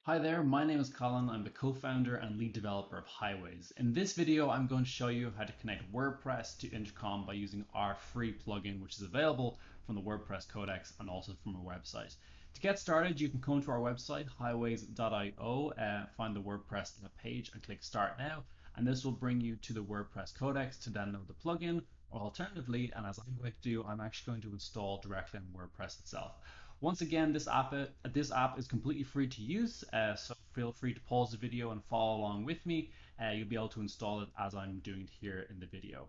Hi there, my name is Colin. I'm the co-founder and lead developer of Highways. In this video, I'm going to show you how to connect WordPress to Intercom by using our free plugin, which is available from the WordPress Codex and also from our website. To get started, you can come to our website, highways.io, find the WordPress page and click Start Now. And this will bring you to the WordPress Codex to download the plugin, or alternatively, and as I'm going to do, I'm actually going to install directly on WordPress itself. Once again, this app is completely free to use, so feel free to pause the video and follow along with me. You'll be able to install it as I'm doing it here in the video.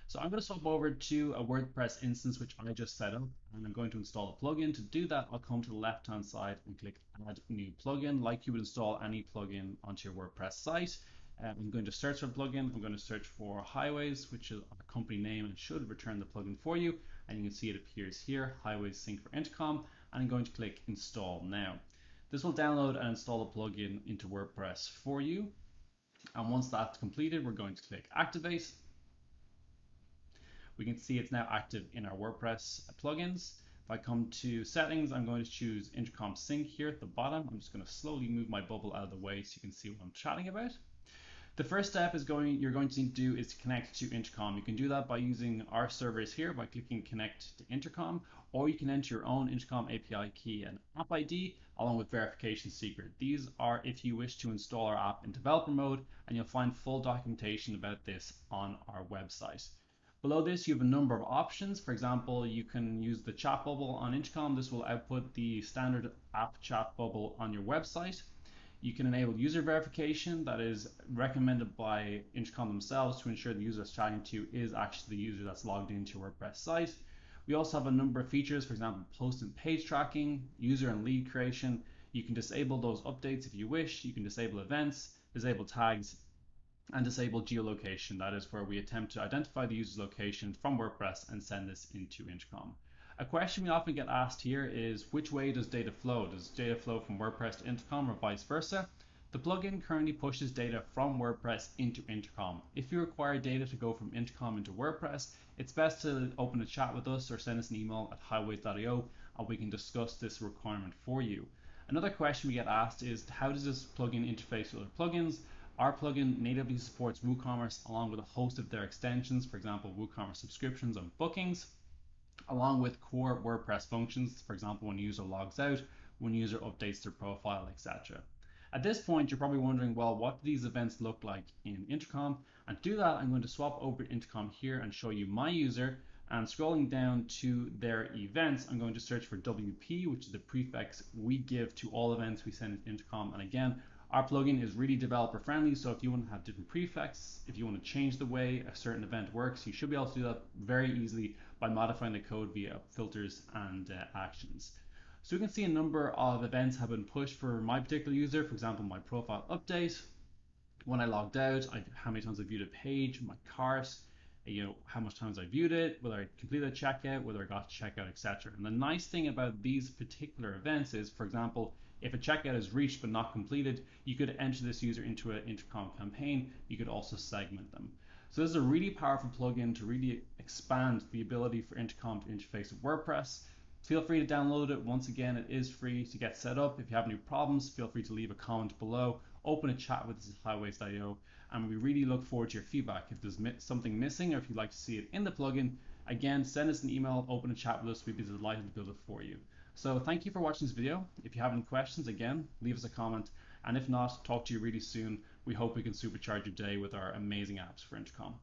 So I'm going to swap over to a WordPress instance which I just set up, and I'm going to install a plugin. To do that, I'll come to the left-hand side and click Add New Plugin, like you would install any plugin onto your WordPress site. I'm going to search for a plugin. I'm going to search for Highways, which is a company name and should return the plugin for you. And you can see it appears here, Highways Sync for Intercom. And I'm going to click Install Now. This will download and install the plugin into WordPress for you. And once that's completed, we're going to click Activate. We can see it's now active in our WordPress plugins. If I come to settings, I'm going to choose Intercom Sync here at the bottom. I'm just going to slowly move my bubble out of the way so you can see what I'm chatting about. The first step you're going to need to do is to connect to Intercom. You can do that by using our servers here by clicking Connect to Intercom, or you can enter your own Intercom API key and app ID along with verification secret. These are if you wish to install our app in developer mode, and you'll find full documentation about this on our website. Below this, you have a number of options. For example, you can use the chat bubble on Intercom. This will output the standard app chat bubble on your website. You can enable user verification that is recommended by Intercom themselves to ensure the user that's chatting to is actually the user that's logged into your WordPress site. We also have a number of features, for example, post and page tracking, user and lead creation. You can disable those updates if you wish. You can disable events, disable tags, and disable geolocation. That is where we attempt to identify the user's location from WordPress and send this into Intercom. A question we often get asked here is, which way does data flow? Does data flow from WordPress to Intercom or vice versa? The plugin currently pushes data from WordPress into Intercom. If you require data to go from Intercom into WordPress, it's best to open a chat with us or send us an email at highways.io and we can discuss this requirement for you. Another question we get asked is, how does this plugin interface with other plugins? Our plugin natively supports WooCommerce along with a host of their extensions, for example, WooCommerce subscriptions and bookings, along with core WordPress functions, for example, when a user logs out, when a user updates their profile, etc. At this point, you're probably wondering, well, what do these events look like in Intercom? And to do that, I'm going to swap over to Intercom here and show you my user. And scrolling down to their events, I'm going to search for WP, which is the prefix we give to all events we send into Intercom. And again, our plugin is really developer friendly, so if you want to have different prefixes, if you want to change the way a certain event works, you should be able to do that very easily by modifying the code via filters and actions. So we can see a number of events have been pushed for my particular user. For example, my profile update, when I logged out, how many times I viewed a page, my cart, how much times I viewed it, whether I completed a checkout, whether I got to checkout, etc. And the nice thing about these particular events is, for example, if a checkout is reached but not completed, you could enter this user into an Intercom campaign. You could also segment them. So this is a really powerful plugin to really expand the ability for Intercom to interface with WordPress. Feel free to download it. Once again, it is free to get set up. If you have any problems, feel free to leave a comment below. Open a chat with us at highways.io, and we really look forward to your feedback. If there's something missing or if you'd like to see it in the plugin, again, send us an email, open a chat with us. We'd be delighted to build it for you. So thank you for watching this video. If you have any questions, again, leave us a comment. And if not, talk to you really soon. We hope we can supercharge your day with our amazing apps for Intercom.